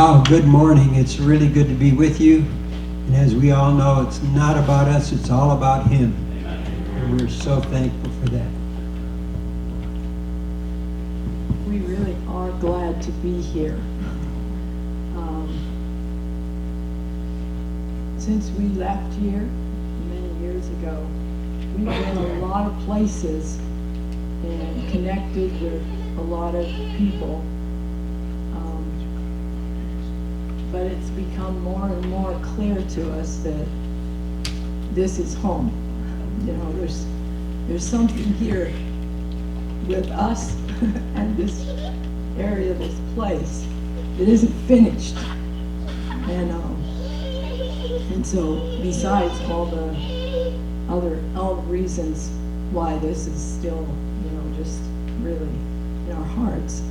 Well, good morning. It's really good to be with you. And as we all know, it's not about us, it's all about Him. And we're so thankful for that. We really are glad to be here. Since we left here many years ago, we've been a lot of places and connected with a lot of people. But it's become more and more clear to us that this is home. You know, there's something here with us and this area, this place, that isn't finished. And so besides all the reasons why this is still, you know, just really in our hearts,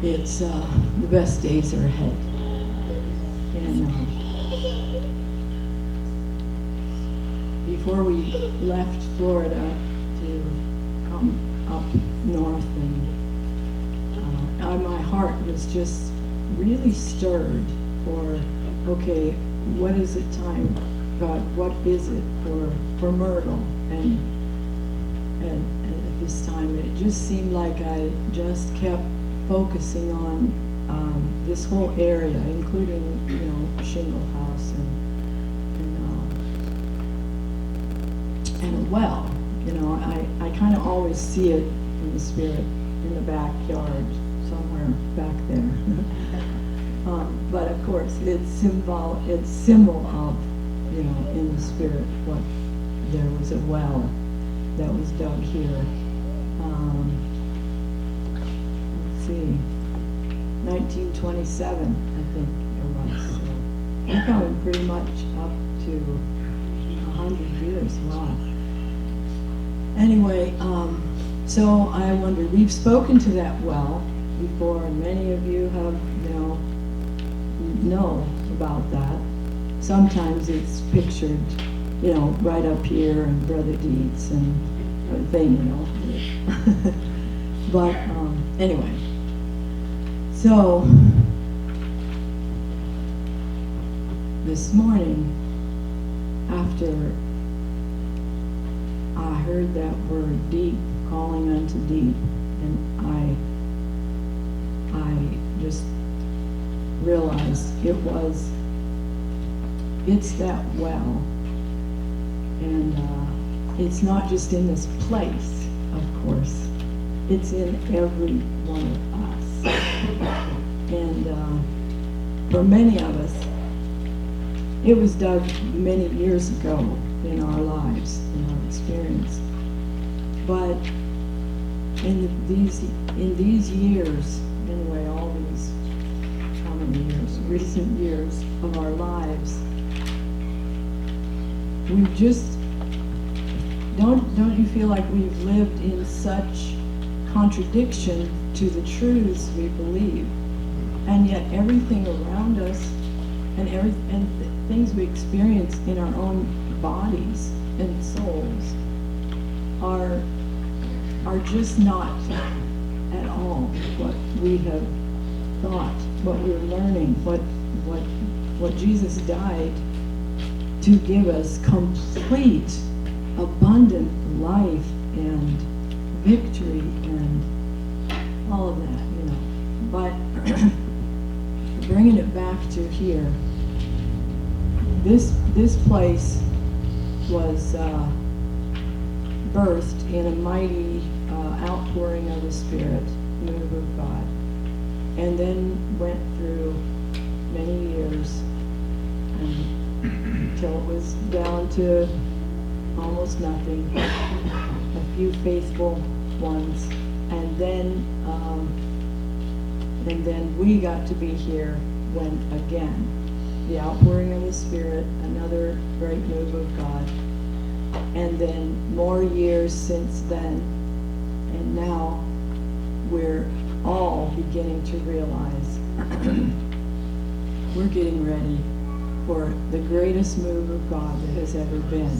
it's the best days are ahead. And before we left Florida to come up north, and my heart was just really stirred for, okay, what is it time, God, what is it for Myrtle? And at this time, it just seemed like I just kept focusing on this whole area, including, you know, Shingle House and a well. You know, I kind of always see it in the spirit in the backyard somewhere back there. But of course, it's symbol of, you know, in the spirit, what there was a well that was dug here. Let's see, 1927, I think it was. So we're coming pretty much up to 100 years. Wow. Anyway, so I wonder, we've spoken to that well before, and many of you have, know about that. Sometimes it's pictured, you know, right up here in Brother Deeds and everything, you know. But anyway, so this morning, after I heard that word deep, calling unto deep, and I just realized it's that well, and it's not just in this place, of course, it's in every one of us. And for many of us, it was dug many years ago in our lives, in our experience. But in these years, anyway, all these, how many years, recent years of our lives, we've just, don't you feel like we've lived in such contradiction to the truths we believe, and yet everything around us and things we experience in our own bodies and souls are just not at all what we have thought, what we're learning, what Jesus died to give us: complete, abundant life and victory and all of that, you know. But bringing it back to here, this place was birthed in a mighty outpouring of the Spirit, move of God, and then went through many years until it was down to almost nothing, a few faithful ones, and then we got to be here when again the outpouring of the Spirit, another great move of God, and then more years since then, and now we're all beginning to realize we're getting ready for the greatest move of God that has ever been.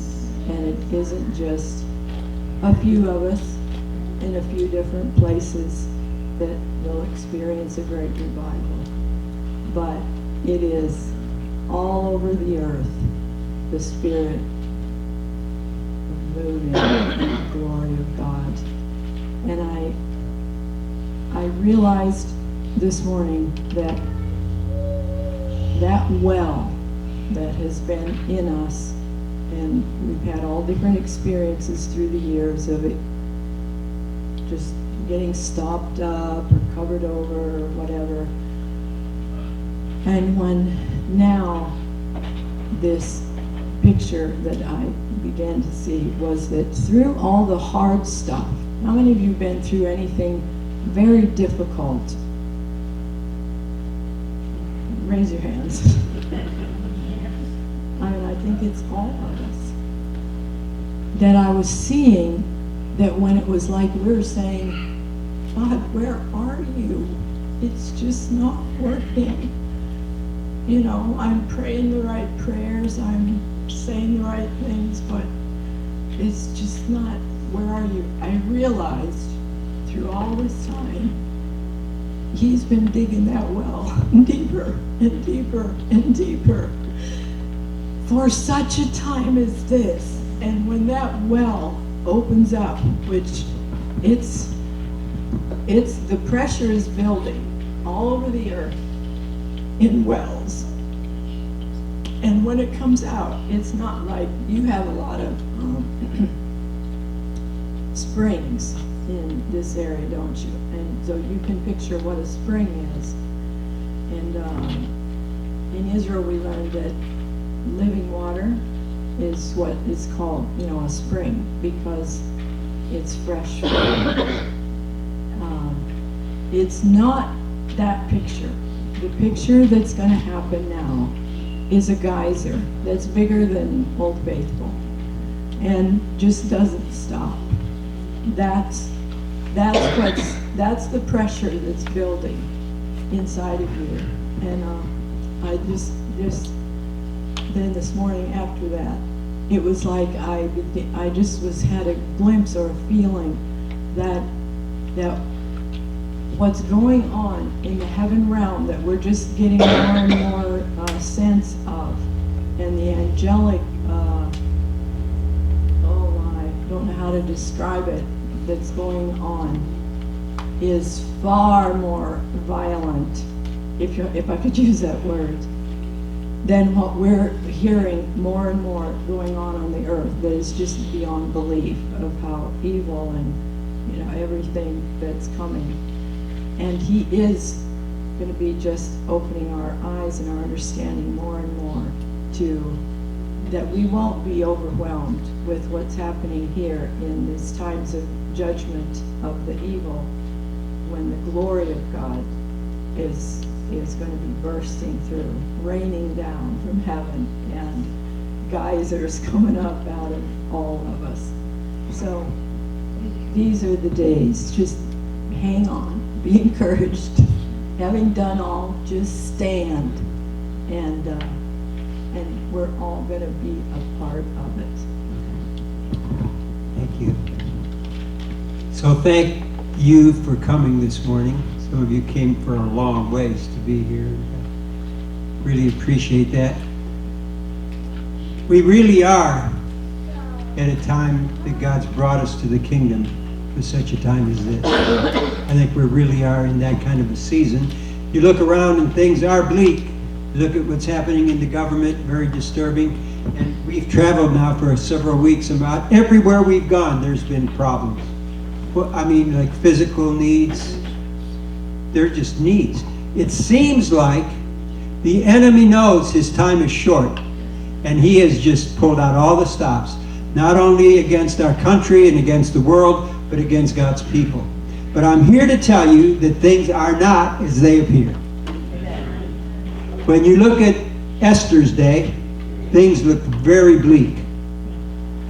And it isn't just a few of us in a few different places. that will experience a great revival. But it is all over the earth, the Spirit moving in the glory of God. And I realized this morning that that well that has been in us, and we've had all different experiences through the years of it just getting stopped up or covered over or whatever. And when now this picture that I began to see was that through all the hard stuff, how many of you have been through anything very difficult? Raise your hands. I mean, I think it's all of us. That I was seeing that when it was like we were saying, God, where are you? It's just not working. You know, I'm praying the right prayers, I'm saying the right things, but it's just not, where are you? I realized through all this time, He's been digging that well deeper and deeper and deeper for such a time as this. And when that well opens up, which it's the pressure is building all over the earth in wells. And when it comes out, it's not like you have a lot of springs in this area, don't you? And so you can picture what a spring is. And in Israel, we learned that living water is what is called, you know, a spring, because it's fresh. It's not that picture. The picture that's going to happen now is a geyser that's bigger than Old Faithful and just doesn't stop. That's the pressure that's building inside of you. And I just then this morning after that, it was like I just had a glimpse or a feeling that what's going on in the heaven realm that we're just getting more and more sense of, and the angelic, I don't know how to describe it, that's going on is far more violent, if I could use that word, than what we're hearing more and more going on the earth. That is just beyond belief of how evil and, you know, everything that's coming. And He is going to be just opening our eyes and our understanding more and more to that we won't be overwhelmed with what's happening here in these times of judgment of the evil, when the glory of God is going to be bursting through, raining down from heaven, and geysers coming up out of all of us. So these are the days. Just hang on, be encouraged. Having done all, just stand, and we're all going to be a part of it. Thank you. So thank you for coming this morning. Some of you came for a long ways to be here. Really appreciate that. We really are at a time that God's brought us to the kingdom for such a time as this. I think we really are in that kind of a season. You look around and things are bleak. Look at what's happening in the government, very disturbing. And we've traveled now for several weeks. About everywhere we've gone, there's been problems. Well, I mean, like physical needs. They're just needs. It seems like the enemy knows his time is short, and he has just pulled out all the stops, not only against our country and against the world, but against God's people. But I'm here to tell you that things are not as they appear. When you look at Esther's day, things looked very bleak.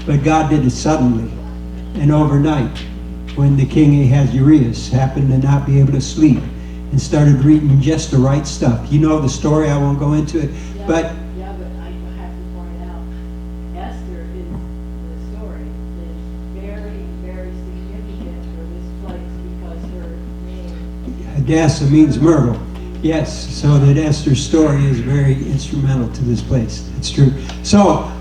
But God did it suddenly and overnight, when the king Ahasuerus happened to not be able to sleep and started reading just the right stuff. You know the story, I won't go into it. Yeah, but I have to point out, Esther the story is very, very significant for this place, because her name Hadassah means myrtle. Yes, so that Esther's story is very instrumental to this place. It's true. So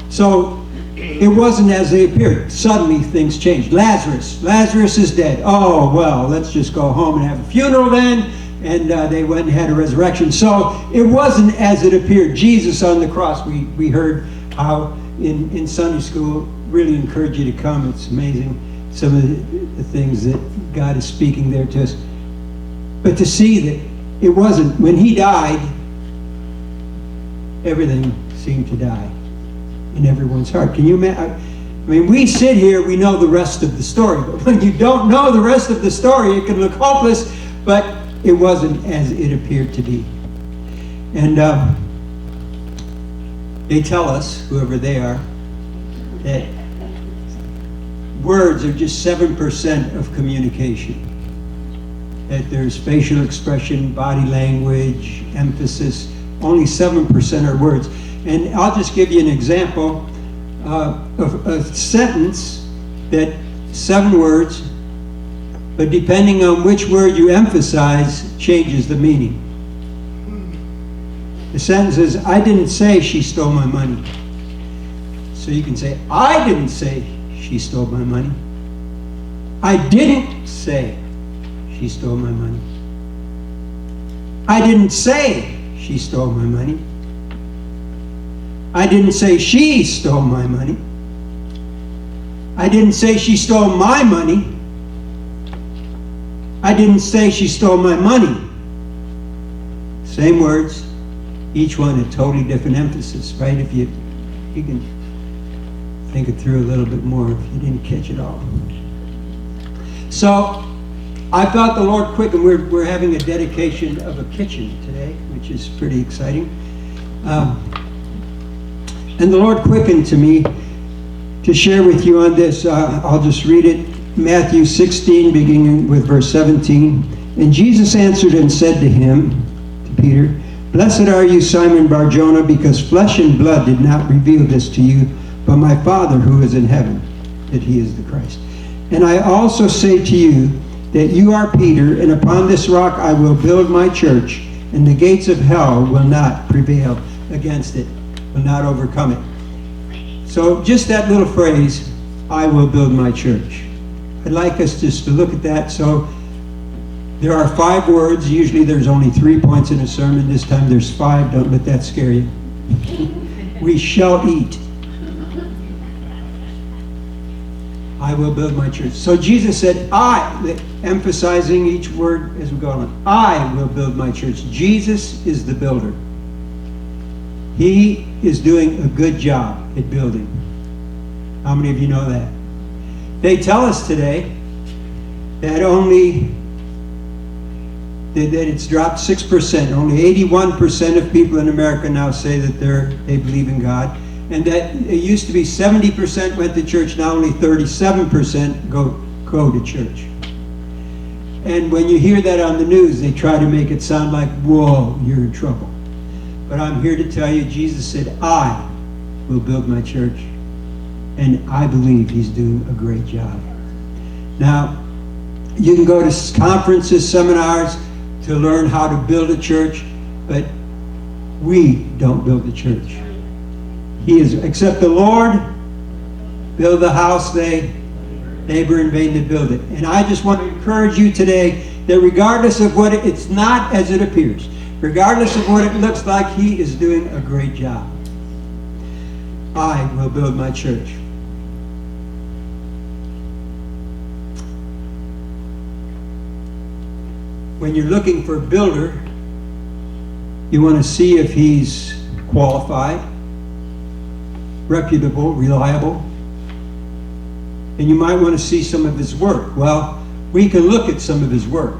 it wasn't as they appeared. Suddenly things changed. Lazarus is dead. Oh, well, let's just go home and have a funeral then. And they went and had a resurrection. So it wasn't as it appeared. Jesus on the cross, we heard how in Sunday school, really encourage you to come. It's amazing some of the things that God is speaking there to us. But to see that it wasn't, when he died, everything seemed to die in everyone's heart. Can you imagine? I mean, we sit here, we know the rest of the story, but when you don't know the rest of the story, it can look hopeless, but it wasn't as it appeared to be. And they tell us, whoever they are, that words are just 7% of communication. That there's facial expression, body language, emphasis, only 7% are words. And I'll just give you an example of a sentence that 7 words, but depending on which word you emphasize, changes the meaning. The sentence is, I didn't say she stole my money. So you can say, I didn't say she stole my money. I didn't say she stole my money. I didn't say she stole my money. I didn't say she stole my money. I didn't say she stole my money. I didn't say she stole my money. Same words, each one a totally different emphasis, right? If you can think it through a little bit more if you didn't catch it all. So I felt the Lord quicken. We're having a dedication of a kitchen today, which is pretty exciting. And the Lord quickened to me to share with you on this. I'll just read it. Matthew 16, beginning with verse 17. And Jesus answered and said to him, to Peter, Blessed are you, Simon Bar-Jonah, because flesh and blood did not reveal this to you, but my Father who is in heaven, that he is the Christ. And I also say to you that you are Peter, and upon this rock I will build my church, and the gates of hell will not prevail against it, will not overcome it. So just that little phrase, I will build my church. I'd like us just to look at that. So there are 5 words. Usually there's only 3 points in a sermon. This time there's 5. Don't let that scare you. We shall eat. I will build my church. So Jesus said, emphasizing each word as we go on. I will build my church. Jesus is the builder. He is doing a good job at building. How many of you know that? They tell us today that that it's dropped 6%. Only 81% of people in America now say that they believe in God. And that it used to be 70% went to church, now only 37% go to church. And when you hear that on the news, they try to make it sound like, whoa, you're in trouble. But I'm here to tell you, Jesus said, I will build my church. And I believe he's doing a great job. Now, you can go to conferences, seminars to learn how to build a church, but we don't build the church. He is, except the Lord build the house, they labor in vain to build it. And I just want to encourage you today that regardless of what it's not as it appears, regardless of what it looks like, he is doing a great job. I will build my church. When you're looking for a builder, you want to see if he's qualified, reputable, reliable, and you might want to see some of his work. Well, we can look at some of his work.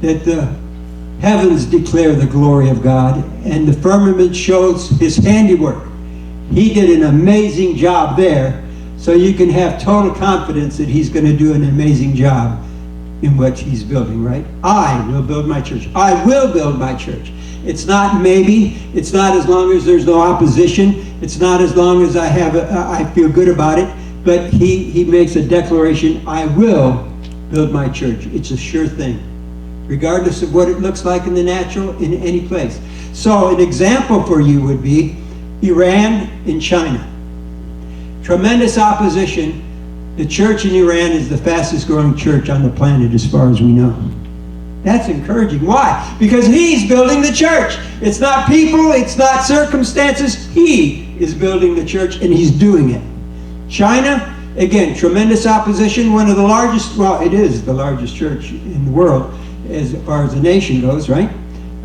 That the heavens declare the glory of God, and the firmament shows his handiwork. He did an amazing job there, so you can have total confidence that he's going to do an amazing job in what he's building, right? I will build my church. I will build my church. It's not maybe. It's not as long as there's no opposition. It's not as long as I feel good about it. But he makes a declaration, I will build my church. It's a sure thing, regardless of what it looks like in the natural, in any place. So an example for you would be Iran and China. Tremendous opposition. The church in Iran is the fastest growing church on the planet as far as we know. That's encouraging. Why? Because he's building the church. It's not people, it's not circumstances. He is building the church, and he's doing it. China, again, tremendous opposition. One of the largest, well, it is the largest church in the world as far as the nation goes, right?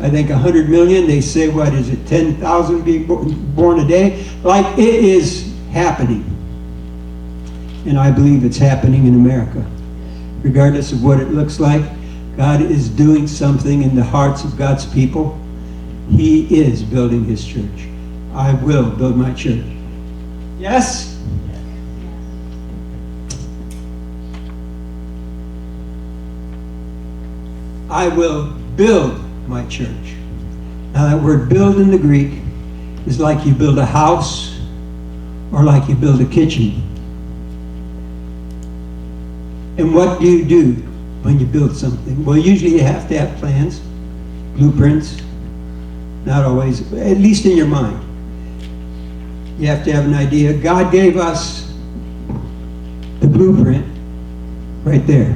I think 100 million. They say, what is it, 10,000 being born a day? Like, it is happening. And I believe it's happening in America. Regardless of what it looks like, God is doing something in the hearts of God's people. He is building his church. I will build my church. Yes? I will build my church. Now that word build in the Greek is like you build a house or like you build a kitchen. And what do you do when you build something? Well, usually you have to have plans, blueprints. Not always, at least in your mind. You have to have an idea. God gave us the blueprint right there.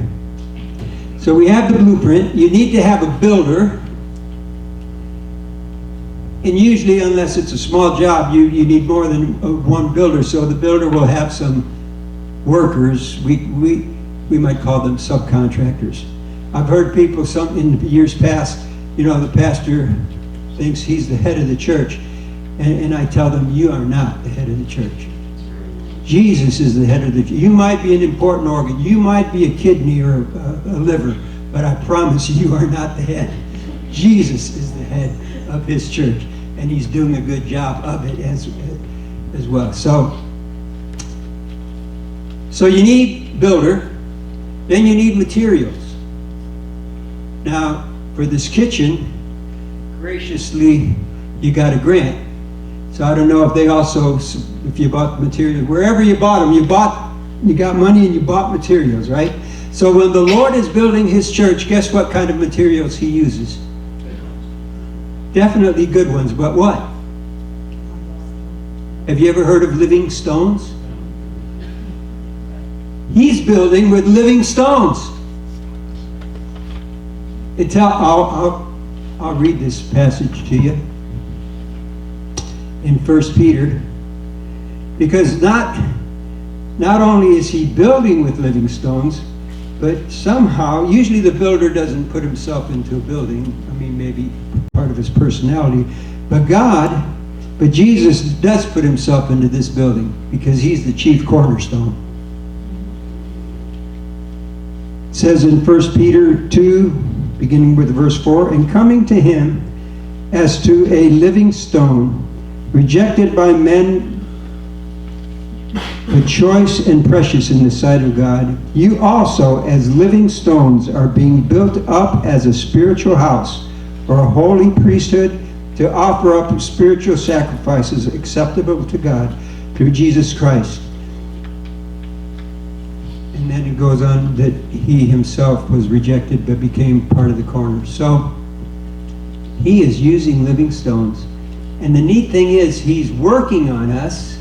So we have the blueprint. You need to have a builder. And usually, unless it's a small job, you need more than one builder. So the builder will have some workers. We might call them subcontractors. I've heard people in years past, the pastor thinks he's the head of the church. And I tell them, you are not the head of the church. Jesus is the head of the church. You might be an important organ. You might be a kidney or a liver. But I promise you are not the head. Jesus is the head of his church. And he's doing a good job of it as well. So you need builder. Then you need materials. Now, for this kitchen, graciously, you got a grant. So I don't know if they also, if you bought the materials, wherever you bought them, you got money and you bought materials, right? So when the Lord is building his church, guess what kind of materials he uses? Definitely good ones, but what? Have you ever heard of living stones? He's building with living stones. I'll read this passage to you in 1 Peter, because not only is he building with living stones, but somehow, usually the builder doesn't put himself into a building. I mean, maybe part of his personality, but Jesus does put himself into this building because he's the chief cornerstone. It says in 1 Peter 2, beginning with verse 4, and coming to him as to a living stone, rejected by men, but choice and precious in the sight of God, you also, as living stones, are being built up as a spiritual house, or a holy priesthood, to offer up spiritual sacrifices acceptable to God through Jesus Christ. And then it goes on that he himself was rejected but became part of the corner. So he is using living stones. And the neat thing is he's working on us.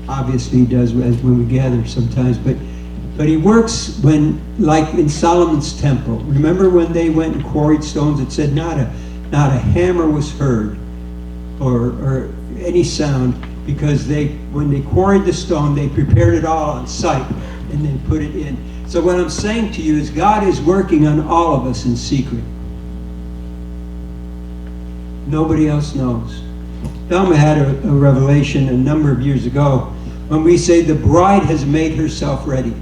Obviously he does when we gather sometimes, but he works when, like in Solomon's temple. Remember when they went and quarried stones? It said not a hammer was heard or any sound, because when they quarried the stone, they prepared it all on site and then put it in. So what I'm saying to you is God is working on all of us in secret. Nobody else knows. Thelma had a revelation a number of years ago when we say the bride has made herself ready.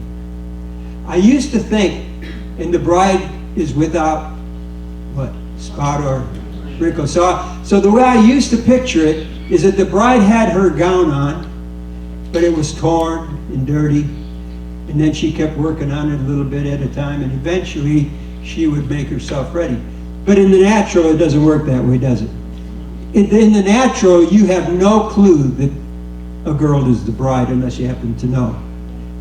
I used to think, and the bride is without, spot or wrinkle. So the way I used to picture it is that the bride had her gown on, but it was torn and dirty, and then she kept working on it a little bit at a time, and eventually she would make herself ready. But in the natural, it doesn't work that way, does it? In the natural, you have no clue that a girl is the bride unless you happen to know.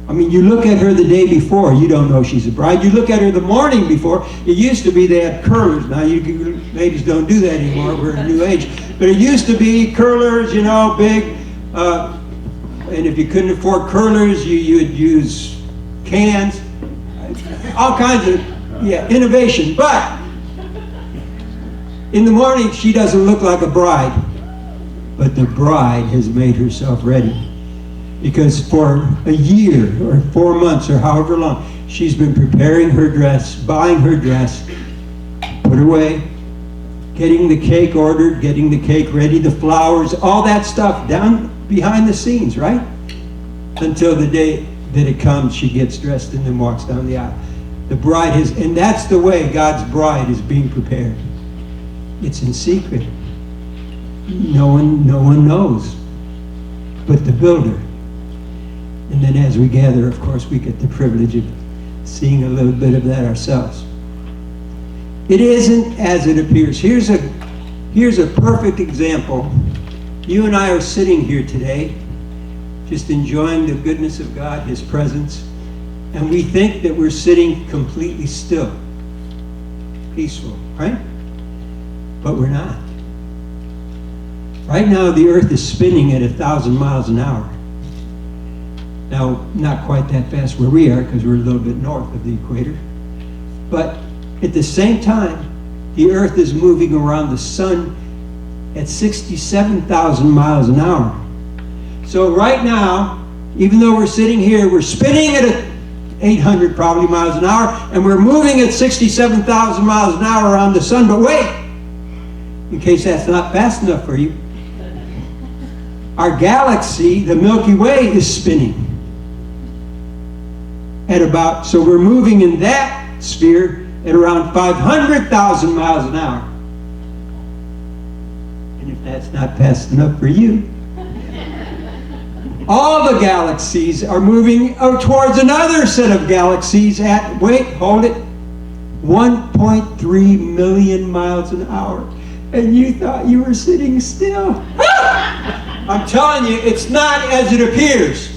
I mean, you look at her the day before, you don't know she's a bride. You look at her the morning before. It used to be they had curlers. Now, you ladies don't do that anymore. We're in a new age. But it used to be curlers, you know, big. And if you couldn't afford curlers, you would use cans. All kinds of, innovation. But in the morning, she doesn't look like a bride. But the bride has made herself ready. Because for a year or 4 months or however long, she's been preparing her dress, buying her dress, put away, getting the cake ordered, getting the cake ready, the flowers, all that stuff down behind the scenes, right? Until the day that it comes, she gets dressed and then walks down the aisle. The bride is, and that's the way God's bride is being prepared. It's in secret. No one knows but the builder. And then as we gather, of course, we get the privilege of seeing a little bit of that ourselves. It isn't as it appears. Here's a perfect example. You and I are sitting here today, just enjoying the goodness of God, His presence, and we think that we're sitting completely still, peaceful, right? But we're not. Right now, the earth is spinning at 1,000 miles an hour. Now, not quite that fast where we are because we're a little bit north of the equator. But at the same time, the earth is moving around the sun at 67,000 miles an hour. So right now, even though we're sitting here, we're spinning at 800 probably miles an hour, and we're moving at 67,000 miles an hour around the sun. But wait, in case that's not fast enough for you, our galaxy, the Milky Way, is spinning at about, so we're moving in that sphere at around 500,000 miles an hour. And if that's not fast enough for you, all the galaxies are moving towards another set of galaxies at, wait, hold it, 1.3 million miles an hour. And you thought you were sitting still. I'm telling you, it's not as it appears.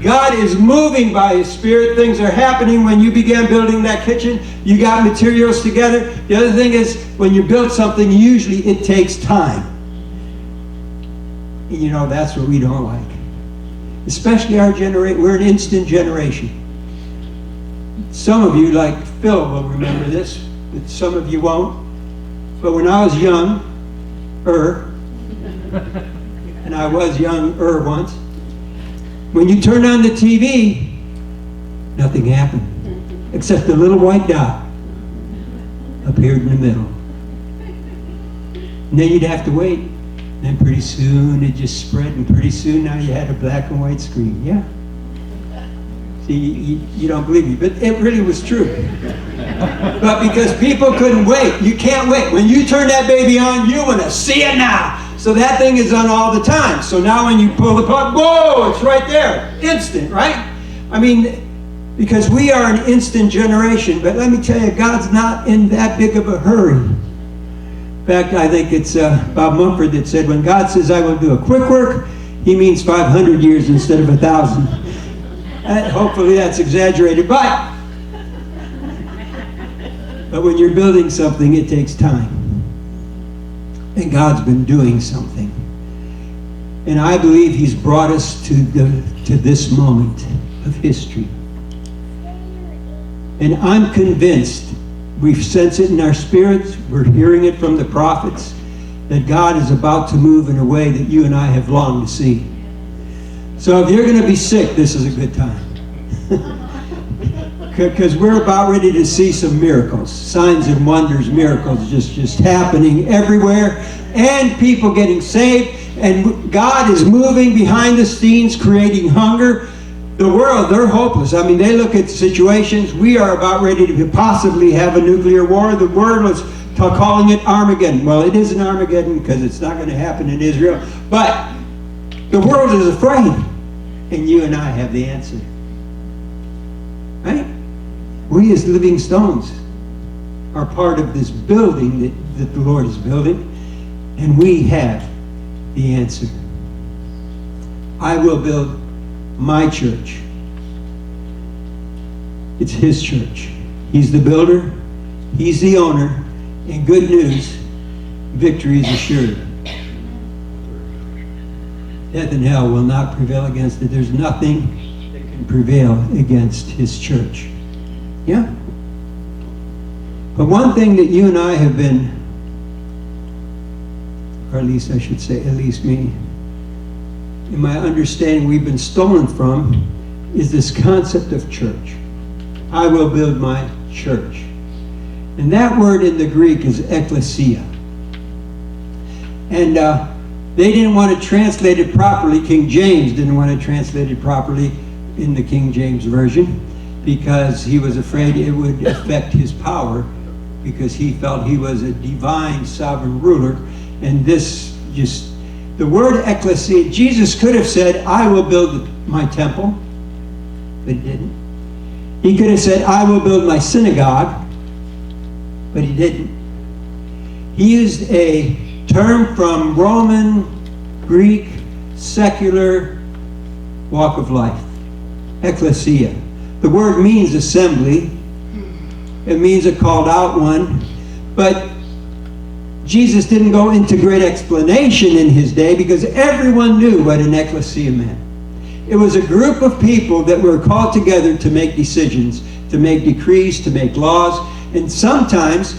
God is moving by His Spirit. Things are happening. When you began building that kitchen, you got materials together. The other thing is, when you build something, usually it takes time. You know, that's what we don't like. Especially our generation. We're an instant generation. Some of you, like Phil, will remember this, but some of you won't. But when I was younger, and I was younger once, when you turned on the TV, nothing happened, except a little white dot appeared in the middle. And then you'd have to wait. And then pretty soon it just spread, and pretty soon now you had a black and white screen. Yeah. See, you don't believe me, but it really was true. But because people couldn't wait, you can't wait. When you turn that baby on, you want to see it now. So that thing is on all the time. So now when you pull the plug, whoa, it's right there. Instant, right? I mean, because we are an instant generation. But let me tell you, God's not in that big of a hurry. In fact, I think it's Bob Mumford that said, when God says, I will do a quick work, He means 500 years instead of 1,000. Hopefully that's exaggerated. But when you're building something, it takes time. And God's been doing something. And I believe He's brought us to this moment of history. And I'm convinced, we sense it in our spirits, we're hearing it from the prophets, that God is about to move in a way that you and I have longed to see. So if you're going to be sick, this is a good time. Because we're about ready to see some miracles, signs and wonders, miracles just happening everywhere, and people getting saved, and God is moving behind the scenes, creating hunger. The world, they're hopeless. I mean, they look at situations. We are about ready to possibly have a nuclear war. The world was calling it Armageddon. Well, it isn't Armageddon because it's not going to happen in Israel, but the world is afraid, and you and I have the answer. Right? We as living stones are part of this building that the Lord is building, and we have the answer. I will build my church. It's his church. He's the builder. He's the owner. And good news, victory is assured. Death and hell will not prevail against it. There's nothing that can prevail against his church. Yeah? But one thing that you and I have been, or at least I should say, at least me, in my understanding we've been stolen from, is this concept of church. I will build my church. And that word in the Greek is ekklesia. And they didn't want to translate it properly. King James didn't want to translate it properly in the King James Version because he was afraid it would affect his power, because he felt he was a divine sovereign ruler. And this just, the word ekklesia, Jesus could have said, I will build my temple, but he didn't. He could have said, I will build my synagogue, but he didn't. He used a term from Roman, Greek, secular walk of life. Ekklesia. The word means assembly. It means a called out one. But Jesus didn't go into great explanation in his day because everyone knew what an ekklesia meant. It was a group of people that were called together to make decisions, to make decrees, to make laws. And sometimes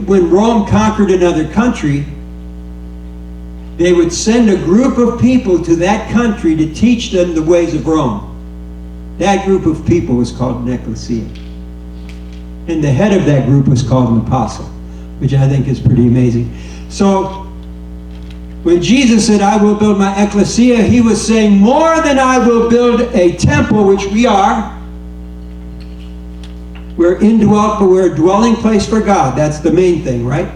when Rome conquered another country, they would send a group of people to that country to teach them the ways of Rome. That group of people was called an ecclesia. And the head of that group was called an apostle, which I think is pretty amazing. So when Jesus said, I will build my ecclesia, he was saying more than I will build a temple, which we are. We're indwelt, but we're a dwelling place for God. That's the main thing, right?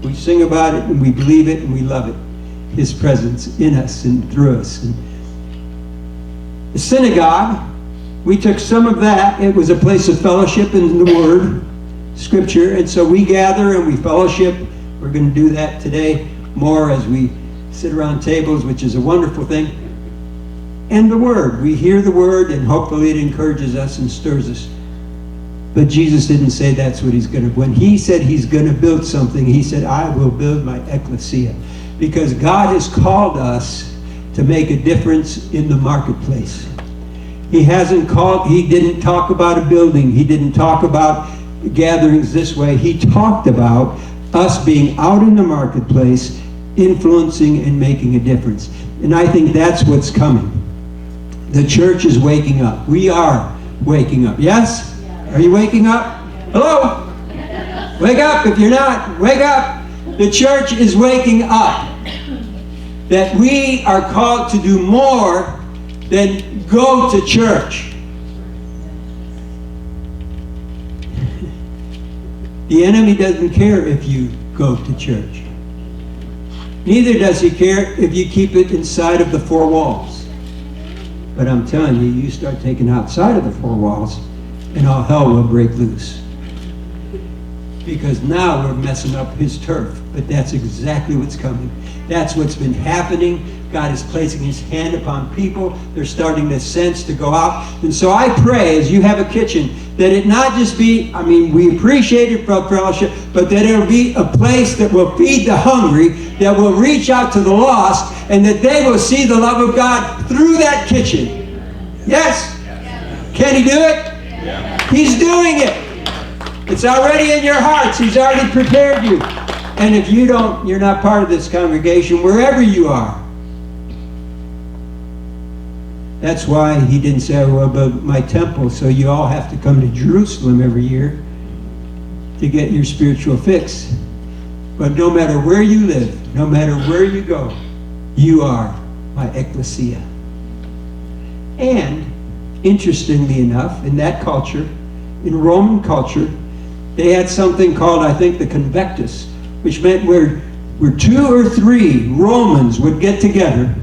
We sing about it, and we believe it, and we love it. His presence in us and through us. And the synagogue, we took some of that. It was a place of fellowship in the Word, Scripture, and so we gather and we fellowship. We're going to do that today more as we sit around tables, which is a wonderful thing. And the Word. We hear the Word, and hopefully it encourages us and stirs us. But Jesus didn't say that's what he's going to. When he said he's going to build something, he said, I will build my ecclesia. Because God has called us to make a difference in the marketplace. He didn't talk about a building. He didn't talk about gatherings this way. He talked about us being out in the marketplace, influencing and making a difference. And I think that's what's coming. The church is waking up. We are waking up. Yes? Are you waking up? Hello? Wake up. If you're not, wake up. The church is waking up. That we are called to do more than go to church. The enemy doesn't care if you go to church. Neither does he care if you keep it inside of the four walls. But I'm telling you, you start taking outside of the four walls, and all hell will break loose. Because now we're messing up his turf. But that's exactly what's coming. That's what's been happening. God is placing his hand upon people. They're starting to sense to go out. And so I pray, as you have a kitchen, that it not just be, we appreciate it for fellowship, but that it'll be a place that will feed the hungry, that will reach out to the lost, and that they will see the love of God through that kitchen. Yes? Can he do it? He's doing it. It's already in your hearts. He's already prepared you. And if you don't, you're not part of this congregation, wherever you are. That's why he didn't say, I will build my temple, so you all have to come to Jerusalem every year to get your spiritual fix. But no matter where you live, no matter where you go, you are my ecclesia. And interestingly enough, in that culture, in Roman culture, they had something called, I think, the convectus, which meant where 2 or 3 Romans would get together,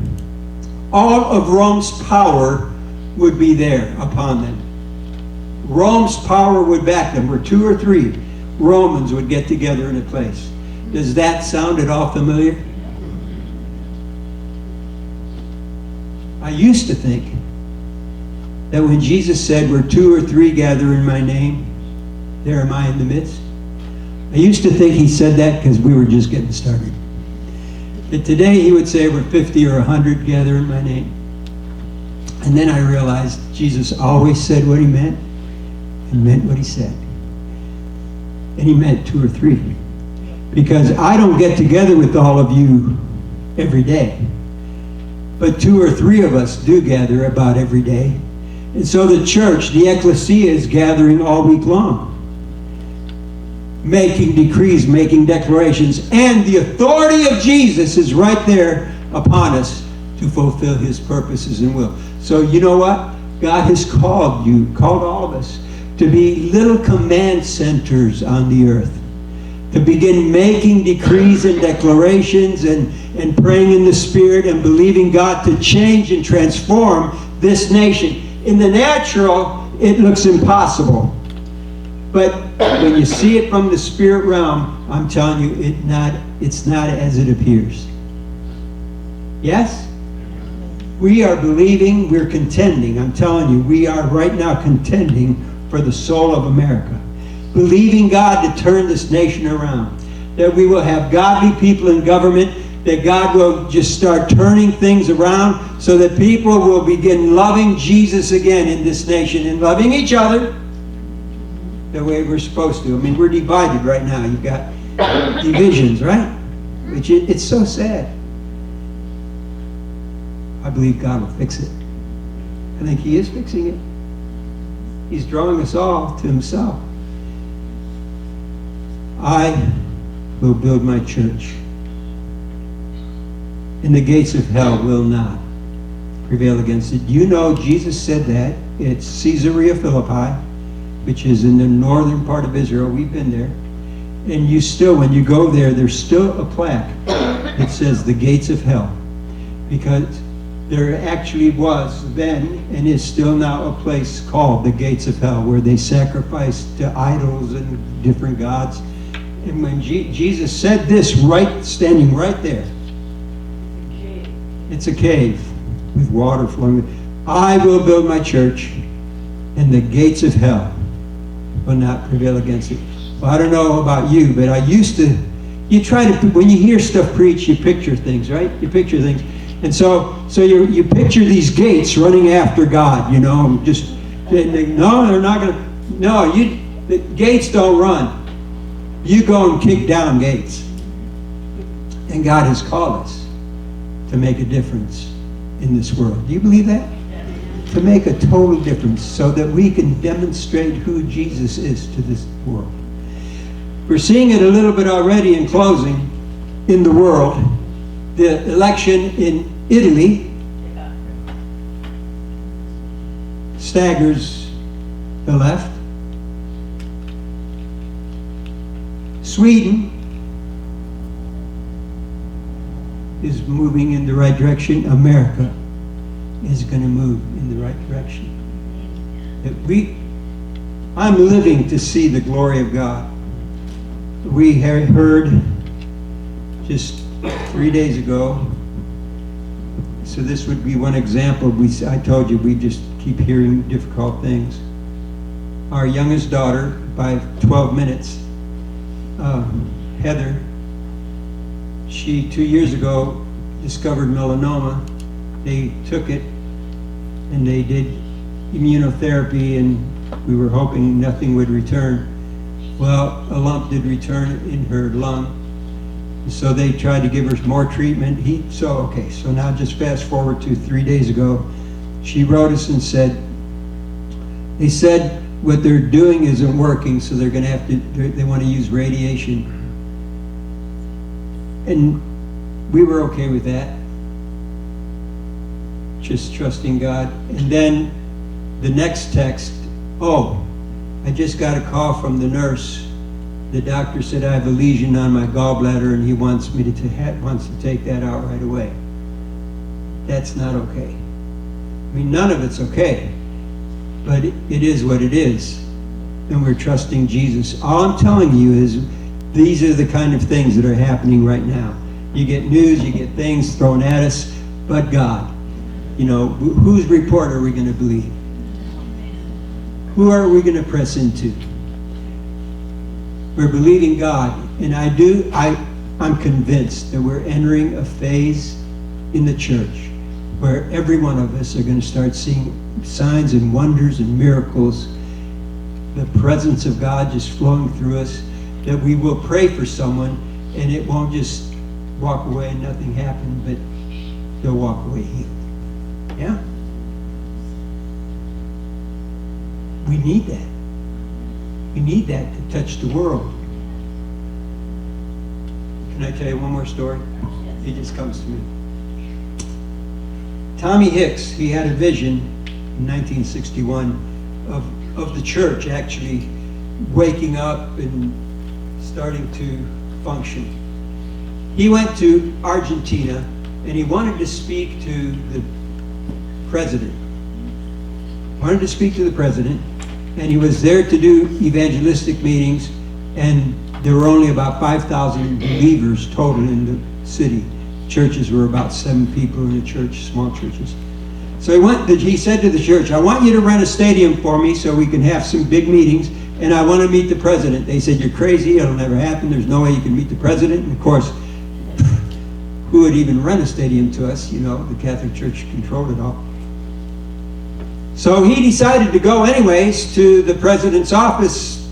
all of Rome's power would be there upon them. Rome's power would back them. Where 2 or 3 Romans would get together in a place. Does that sound at all familiar? I used to think that when Jesus said, where 2 or 3 gather in my name, there am I in the midst. I used to think he said that because we were just getting started. But today he would say, where 50 or 100 gather in my name. And then I realized Jesus always said what he meant and meant what he said. And he meant 2 or 3. Because I don't get together with all of you every day. But 2 or 3 of us do gather about every day. And so the church, the ecclesia, is gathering all week long. Making decrees, making declarations. And the authority of Jesus is right there upon us to fulfill his purposes and will. So you know what? God has called you, called all of us, to be little command centers on the earth. To begin making decrees and declarations and praying in the Spirit and believing God to change and transform this nation. In the natural, it looks impossible. But when you see it from the Spirit realm, I'm telling you, it's not as it appears. Yes? We are believing, we're contending. I'm telling you, we are right now contending for the soul of America. Believing God to turn this nation around. That we will have godly people in government. That God will just start turning things around so that people will begin loving Jesus again in this nation and loving each other the way we're supposed to. I mean, we're divided right now. You've got divisions, right? Which it's so sad. I believe God will fix it. I think he is fixing it. He's drawing us all to himself. I will build my church, and the gates of hell will not prevail against it. You know, Jesus said that. It's Caesarea Philippi, which is in the northern part of Israel. We've been there. And you still, when you go there, there's still a plaque that says the gates of hell. Because there actually was then, and is still now, a place called the gates of hell, where they sacrificed to idols and different gods. And when Jesus said this, standing right there, it's a cave with water flowing. I will build my church, and the gates of hell will not prevail against it. Well, I don't know about you, but I used to, when you hear stuff preached, you picture things, right? You picture things. And so you picture these gates running after God, and just, no, they're not going to, no, the gates don't run. You go and kick down gates. And God has called us to make a difference in this world. Do you believe that? To make a total difference so that we can demonstrate who Jesus is to this world. We're seeing it a little bit already in closing in the world. The election in Italy staggers the left. Sweden is moving in the right direction. America is going to move in the right direction. I'm living to see the glory of God. We heard just 3 days ago, so this would be one example. I told you we just keep hearing difficult things. Our youngest daughter, by 12 minutes, Heather, she 2 years ago discovered melanoma. They took it and they did immunotherapy, and we were hoping nothing would return. Well, a lump did return in her lung. So they tried to give her more treatment. So now just fast forward to 3 days ago. She wrote us and said, they said what they're doing isn't working, so they're going to have to, they want to use radiation. And we were okay with that. Just trusting God. And then the next text, I just got a call from the nurse. The doctor said I have a lesion on my gallbladder and he wants me to take that out right away. That's not okay. I mean, none of it's okay, but it is what it is, and we're trusting Jesus. All I'm telling you is these are the kind of things that are happening right now. You get news, you get things thrown at us, but God. You know, whose report are we going to believe? Who are we going to press into? We're believing God, and I'm convinced that we're entering a phase in the church where every one of us are going to start seeing signs and wonders and miracles, the presence of God just flowing through us, that we will pray for someone and it won't just walk away and nothing happened, but they'll walk away healed. Yeah? We need that. We need that to touch the world. Can I tell you one more story? It just comes to me. Tommy Hicks, he had a vision in 1961 of the church actually waking up and starting to function. He went to Argentina and he wanted to speak to the president. And he was there to do evangelistic meetings, and there were only about 5,000 believers total in the city. Churches were about 7 people in the church, small churches. So he said to the church, I want you to rent a stadium for me so we can have some big meetings, and I want to meet the president. They said, you're crazy, it'll never happen, there's no way you can meet the president. And of course, who would even rent a stadium to us? You know, the Catholic Church controlled it all. So he decided to go anyways to the president's office,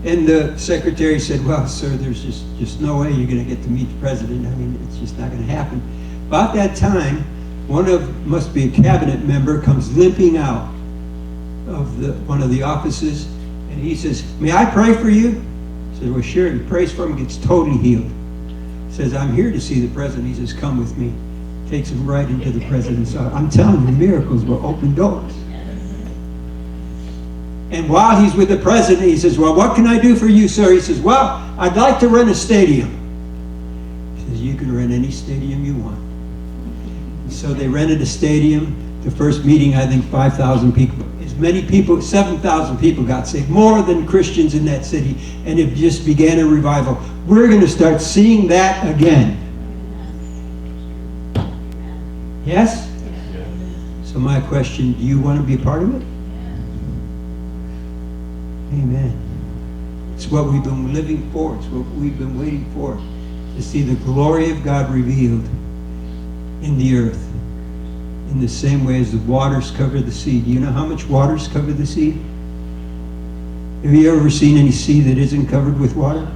and the secretary said, well, sir, there's just no way you're going to get to meet the president. I mean, it's just not going to happen. About that time, must be a cabinet member, comes limping out of one of the offices, and he says, may I pray for you? He says, well, sure. He prays for him, gets totally healed. He says, I'm here to see the president. He says, come with me. Takes him right into the president's office. I'm telling you, miracles will open doors. And while he's with the president, he says, well, what can I do for you, sir? He says, well, I'd like to rent a stadium. He says, you can rent any stadium you want. And so they rented a stadium. The first meeting, I think 5,000 people. As many people, 7,000 people got saved, more than Christians in that city. And it just began a revival. We're going to start seeing that again. Yes? So my question, do you want to be a part of it? Amen. It's what we've been living for. It's what we've been waiting for. To see the glory of God revealed in the earth. In the same way as the waters cover the sea. Do you know how much waters cover the sea? Have you ever seen any sea that isn't covered with water?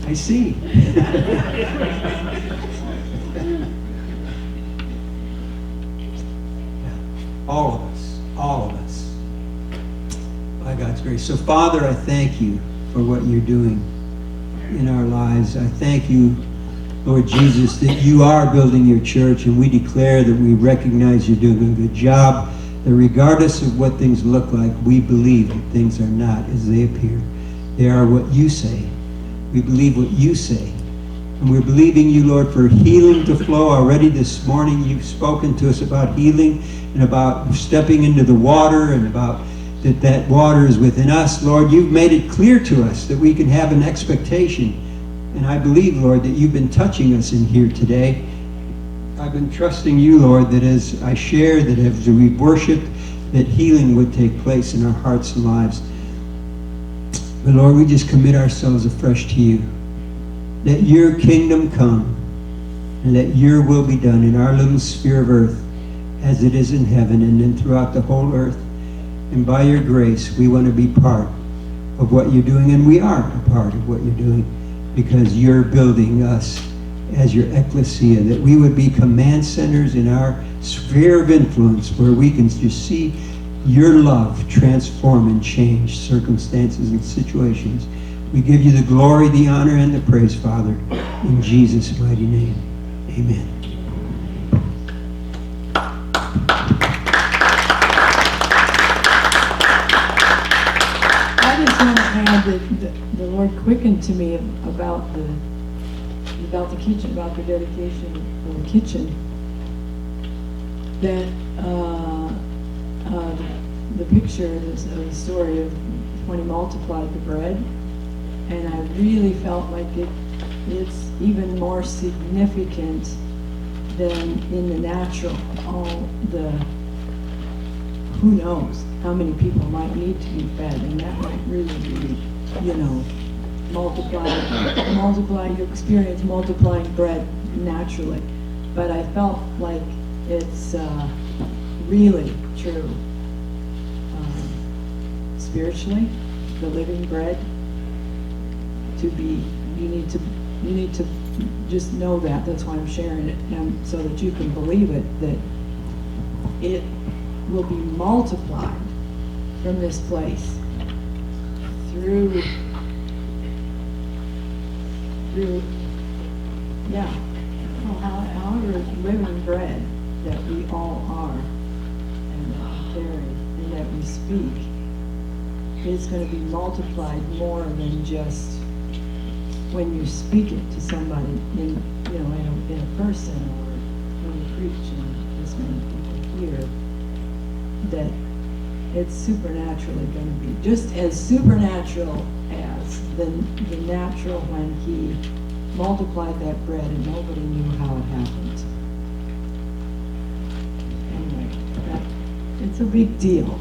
I see. All of us, by God's grace. So Father, I thank you for what you're doing in our lives. I thank you, Lord Jesus, that you are building your church, and we declare that we recognize you're doing a good job, that regardless of what things look like, we believe that things are not as they appear. They are what you say. We believe what you say. And we're believing you, Lord, for healing to flow. Already this morning you've spoken to us about healing and about stepping into the water and about that water is within us. Lord, you've made it clear to us that we can have an expectation. And I believe, Lord, that you've been touching us in here today. I've been trusting you, Lord, that as I share, that as we worship, that healing would take place in our hearts and lives. But Lord, we just commit ourselves afresh to you. Let your kingdom come, and let your will be done in our little sphere of earth as it is in heaven, and then throughout the whole earth. And by your grace, we want to be part of what you're doing, and we are a part of what you're doing, because you're building us as your ecclesia, that we would be command centers in our sphere of influence, where we can just see your love transform and change circumstances and situations. We give you the glory, the honor, and the praise, Father, in Jesus' mighty name. Amen. I just want to add that the Lord quickened to me about the kitchen, about the dedication of the kitchen, that the picture is a story of when he multiplied the bread, and I really felt like it's even more significant than in the natural. All the, who knows how many people might need to be fed, and that might really be, you know, multiply, you experience multiplying bread naturally. But I felt like it's really true spiritually, the living bread. To be, you need to just know that. That's why I'm sharing it, and so that you can believe it, that it will be multiplied from this place through yeah, well, however living bread that we all are, and that we carry, and that we speak, is going to be multiplied more than just when you speak it to somebody in, you know, in a person, or when you preach and this many people hear, that it's supernaturally going to be just as supernatural as the natural when he multiplied that bread and nobody knew how it happened. Anyway, it's a big deal.